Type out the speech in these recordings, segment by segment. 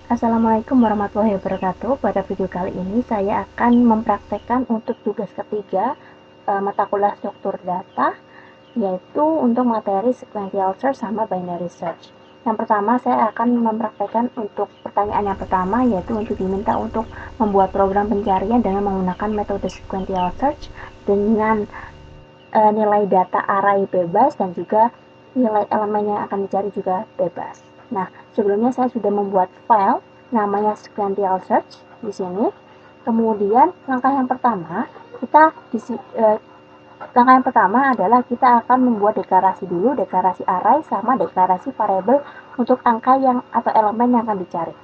Assalamualaikum warahmatullahi wabarakatuh. Pada video kali ini saya akan mempraktekkan untuk tugas ketiga mata kuliah struktur data, yaitu untuk materi sequential search sama binary search. Yang pertama saya akan mempraktekkan untuk pertanyaan yang pertama, yaitu untuk diminta untuk membuat program pencarian dengan menggunakan metode sequential search dengan nilai data array bebas dan juga nilai elemen yang akan dicari juga bebas. Nah, sebelumnya saya sudah membuat file namanya sequential search di sini. Kemudian langkah yang pertama adalah kita akan membuat deklarasi dulu, deklarasi array sama deklarasi variable untuk angka yang atau elemen yang akan dicari.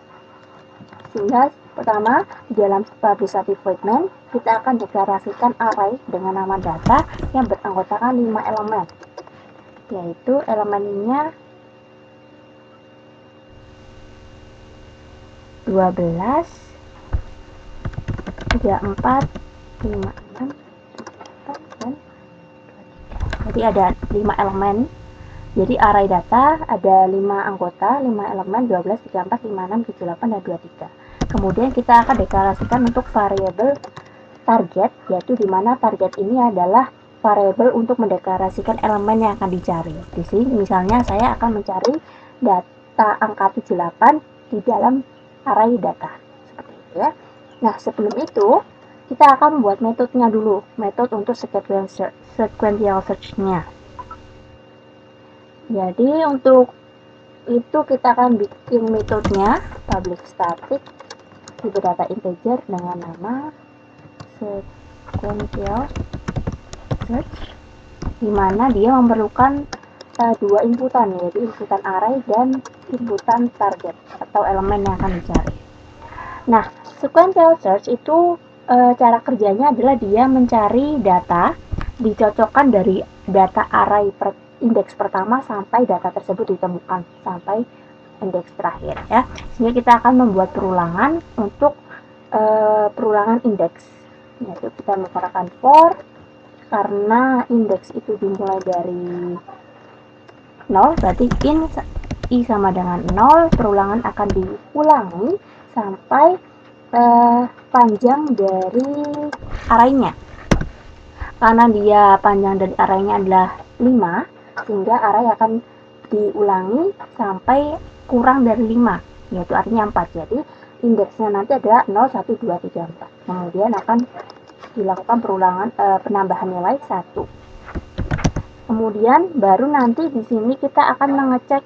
Sehingga pertama di dalam public static void main kita akan deklarasikan array dengan nama data yang beranggotakan 5 elemen, yaitu elemennya 12, 34, 56, 4, dan 23. Jadi ada 5 elemen. Jadi array data ada 5 anggota, 5 elemen, 12, 34, 56, 78, dan 23. Kemudian kita akan deklarasikan untuk variabel target, yaitu dimana target ini adalah variabel untuk mendeklarasikan elemen yang akan dicari. Di sini misalnya saya akan mencari data angka 78 di dalam array data. Seperti itu ya. Nah, sebelum itu kita akan membuat metodenya dulu, metode untuk sequential search-nya. Jadi untuk itu kita akan bikin metodenya public static tipe data integer dengan nama sequential search, di mana dia memerlukan dua inputan, yaitu inputan array dan inputan target atau elemen yang akan dicari. Nah, sequential search itu cara kerjanya adalah dia mencari data, dicocokkan dari data array indeks pertama sampai data tersebut ditemukan sampai indeks terakhir ya. Sehingga kita akan membuat perulangan untuk perulangan indeks, yaitu kita menggunakan for karena indeks itu dimulai dari 0, berarti i sama dengan 0, perulangan akan diulangi sampai panjang dari arraynya. Karena dia panjang dari arraynya adalah 5, sehingga array akan diulangi sampai kurang dari 5, yaitu artinya 4. Jadi indeksnya nanti adalah 0, 1, 2, 3, 4. Kemudian akan dilakukan perulangan penambahan nilai 1. Kemudian baru nanti di sini kita akan mengecek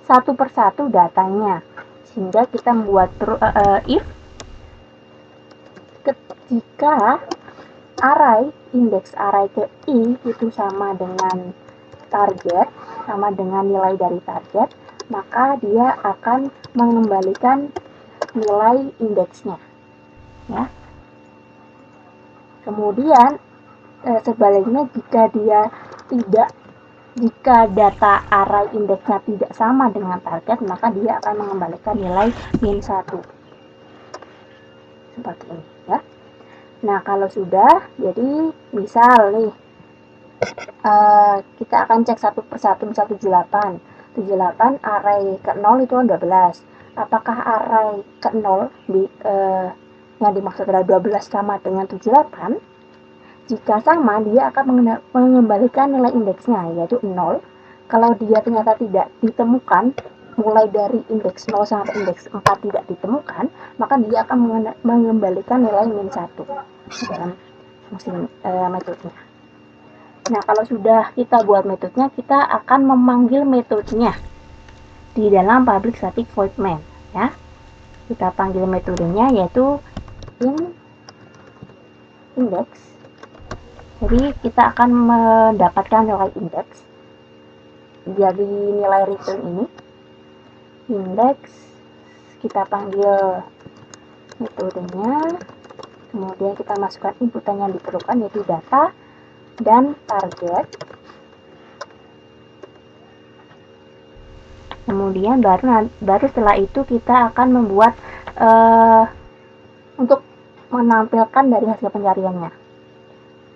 satu persatu datanya, sehingga kita membuat if ketika array indeks array ke i itu sama dengan target, sama dengan nilai dari target, maka dia akan mengembalikan nilai indeksnya ya. Kemudian sebaliknya jika data array indeksnya tidak sama dengan target, maka dia akan mengembalikan nilai min 1 seperti ini ya. Nah, kalau sudah, jadi misal nih kita akan cek satu persatu, misal 78 array ke 0 itu 12. Apakah array ke 0 yang dimaksud adalah 12 sama dengan 78? Jika sama, dia akan mengembalikan nilai indeksnya, yaitu 0. Kalau dia ternyata tidak ditemukan, mulai dari indeks 0 sampai indeks 4 tidak ditemukan, maka dia akan mengembalikan nilai min 1 dalam fungsi metodenya. Nah, kalau sudah kita buat metodenya, kita akan memanggil metodenya di dalam public static void main ya. Kita panggil metodenya yaitu index. Jadi kita akan mendapatkan nilai indeks dari nilai return ini. Indeks kita panggil metodenya, kemudian kita masukkan inputan yang diperlukan yaitu data dan target. Kemudian baru setelah itu kita akan membuat untuk menampilkan dari hasil pencariannya.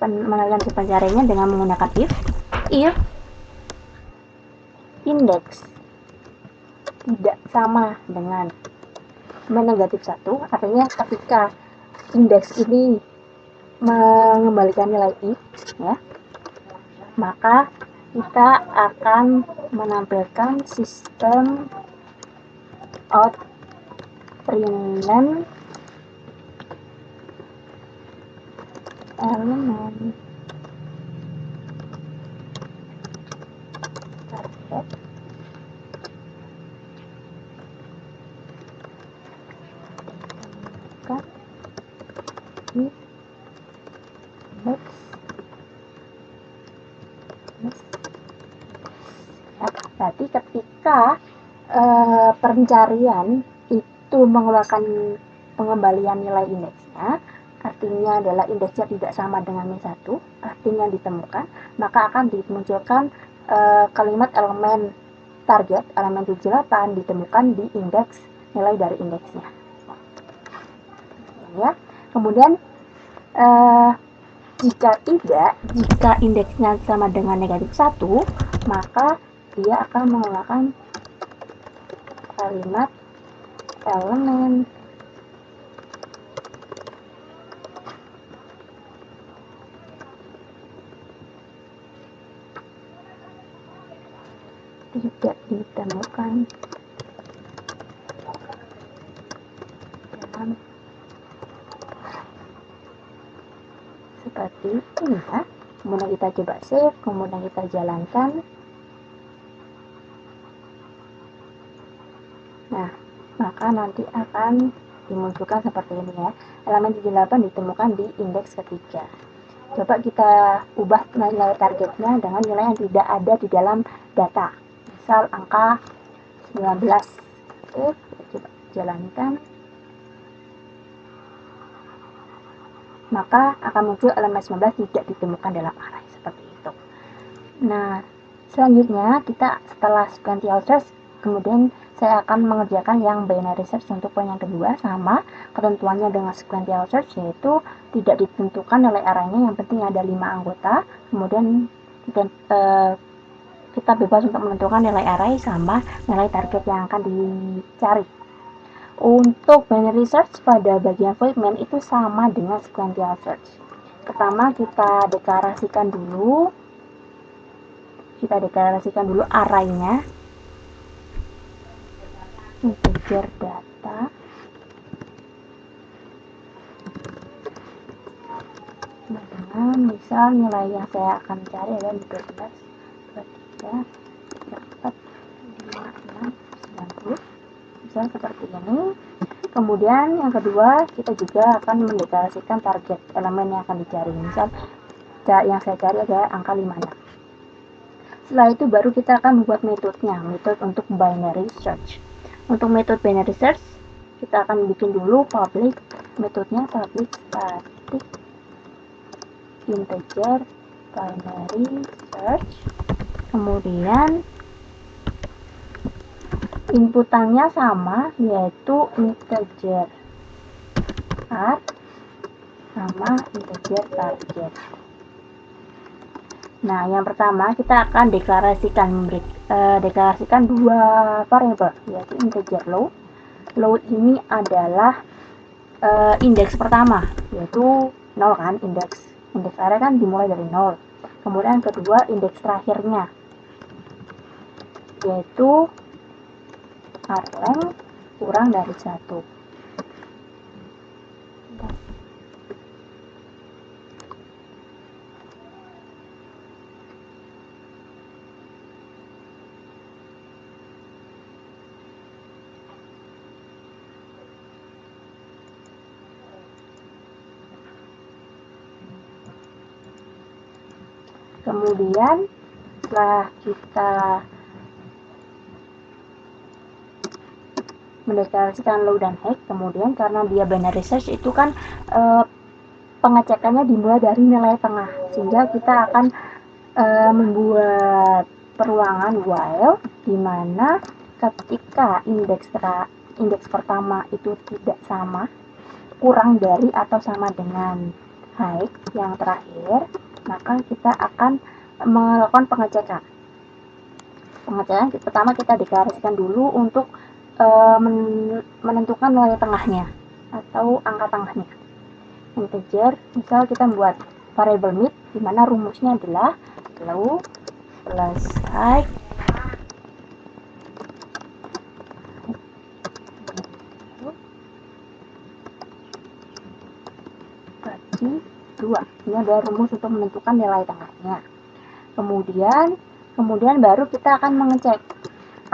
Menampilkan hasil pencariannya dengan menggunakan if index tidak sama dengan negatif 1, artinya ketika indeks ini mengembalikan nilai I, ya, maka kita akan menampilkan sistem out random elemen target di indeks. Ya, berarti ketika pencarian itu mengeluarkan pengembalian nilai indeksnya, artinya adalah indeksnya tidak sama dengan min 1, artinya ditemukan, maka akan dimunculkan kalimat elemen target, elemen 78 ditemukan di indeks, nilai dari indeksnya. Ya. Kemudian jika indeksnya sama dengan negatif 1, maka dia akan mengeluarkan kalimat elemen tidak ditemukan dalam seperti ini, ya. Kemudian kita coba save, kemudian kita jalankan. Nah, maka nanti akan dimunculkan seperti ini, ya. Elemen 78 ditemukan di indeks ketiga. Coba kita ubah nilai targetnya dengan nilai yang tidak ada di dalam data. Misal angka 19. Oke, kita coba jalankan. Maka akan muncul elemen 19 tidak ditemukan dalam array, seperti itu. Nah, selanjutnya kita setelah sequential search, kemudian saya akan mengerjakan yang binary search untuk poin yang kedua. Sama ketentuannya dengan sequential search, yaitu tidak ditentukan nilai arraynya, yang penting ada 5 anggota. Kemudian kita bebas untuk menentukan nilai array sama nilai target yang akan dicari. Untuk binary search pada bagian void main itu sama dengan sequential search. Pertama kita deklarasikan dulu arraynya, integer data, dengan misal nilai yang saya akan cari adalah 12, 23, 4, 5, 6, 90, misal seperti ini. Kemudian yang kedua, kita juga akan mendeklarasikan target elemen yang akan dicari. Misal yang saya cari adalah angka 5. Setelah itu baru kita akan membuat metodenya, metode untuk binary search. Untuk metode binary search, kita akan bikin dulu public, metodenya public static integer binary search. Kemudian inputannya sama, yaitu integer start sama integer target. Nah, yang pertama kita akan deklarasikan dua variabel, yaitu integer low. Low ini adalah indeks pertama, yaitu 0 kan, indeks array kan dimulai dari 0. Kemudian kedua indeks terakhirnya, yaitu arlength kurang dari 1. Kemudian setelah kita mendeklarasikan low dan high, kemudian karena dia binary search itu kan pengecekannya dimulai dari nilai tengah, sehingga kita akan membuat perulangan while, dimana ketika indeks pertama itu tidak sama, kurang dari atau sama dengan high yang terakhir, maka kita akan melakukan pengecekan. Pertama kita deklarasikan dulu untuk menentukan nilai tengahnya atau angka tengahnya. Integer, misal kita membuat variable mid, di mana rumusnya adalah low plus high bagi 2. Ini adalah rumus untuk menentukan nilai tengahnya. Kemudian baru kita akan mengecek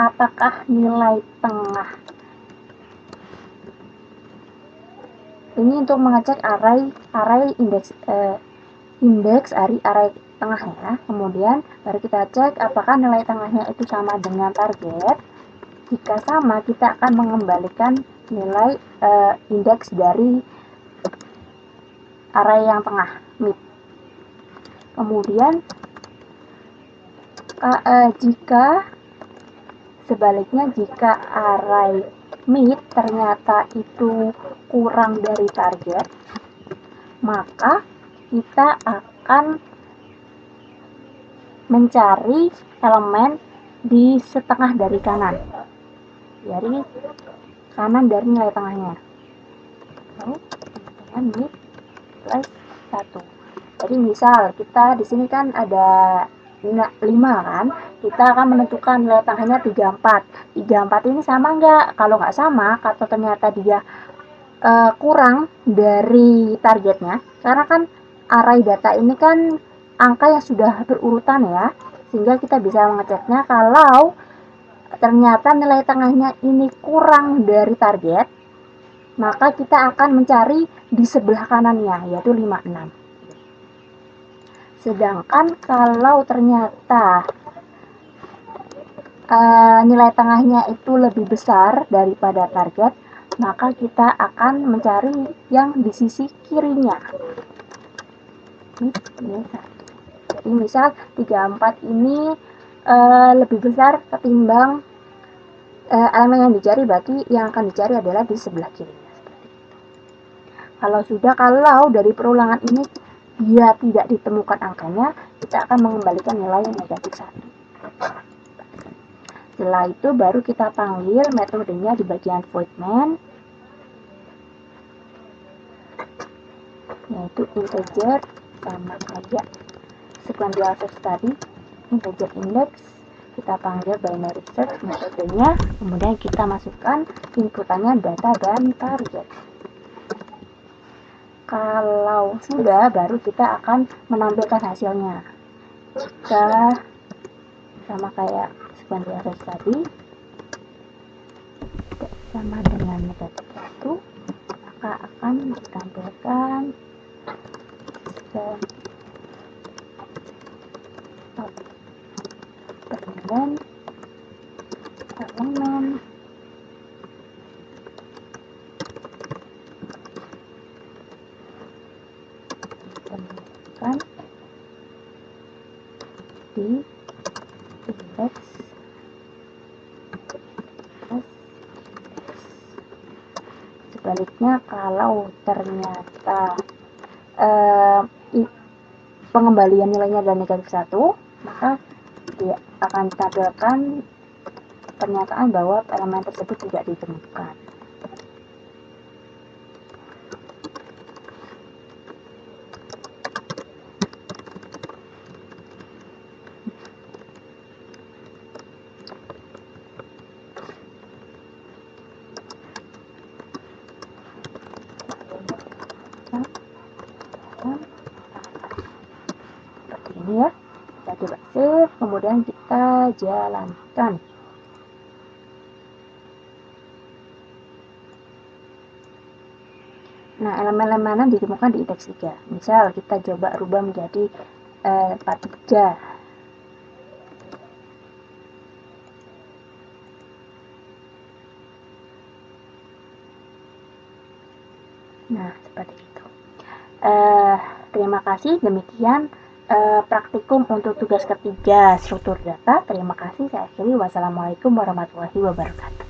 apakah nilai tengah ini untuk mengecek array indeks array tengah ya. Kemudian baru kita cek apakah nilai tengahnya itu sama dengan target. Jika sama, kita akan mengembalikan nilai indeks dari array yang tengah mid. Kemudian jika sebaliknya, jika array mid ternyata itu kurang dari target, maka kita akan mencari elemen di setengah dari kanan, dari kanan dari nilai tengahnya. Lalu dengan mid plus 1. Jadi misal kita di sini kan ada 5 kan, kita akan menentukan nilai tengahnya 34. 34 ini sama nggak? Kalau nggak sama, atau ternyata dia kurang dari targetnya, karena kan array data ini kan angka yang sudah berurutan ya, sehingga kita bisa mengeceknya kalau ternyata nilai tengahnya ini kurang dari target, maka kita akan mencari di sebelah kanannya, yaitu 56. Sedangkan kalau ternyata nilai tengahnya itu lebih besar daripada target, maka kita akan mencari yang di sisi kirinya. Jadi misal 34 ini lebih besar ketimbang elemen yang dicari, berarti yang akan dicari adalah di sebelah kirinya. Kalau dari perulangan ini dia tidak ditemukan angkanya, kita akan mengembalikan nilai yang negatif 1. Setelah itu baru kita panggil metodenya di bagian void main, yaitu integer sama kayak sequential search tadi, integer index, kita panggil binary search metodenya, kemudian kita masukkan inputannya data dan target. Kalau sudah, baru kita akan menampilkan hasilnya. Jika sama kayak sequential search tadi, sama dengan negatif 1, maka akan ditampilkan dan elemen ditemukan di indeks sebaliknya. Kalau ternyata pengembalian nilainya adalah negatif 1, maka dia akan ditampilkan pernyataan bahwa elemen tersebut tidak ditemukan. Seperti ini ya. Kita coba save, kemudian kita jalankan. Nah, elemen-elemen ditemukan di indeks 3. Misal kita coba rubah menjadi 43. Nah, seperti itu. Terima kasih. Demikian praktikum untuk tugas ketiga struktur data. Terima kasih. Saya akhiri. Wassalamualaikum warahmatullahi wabarakatuh.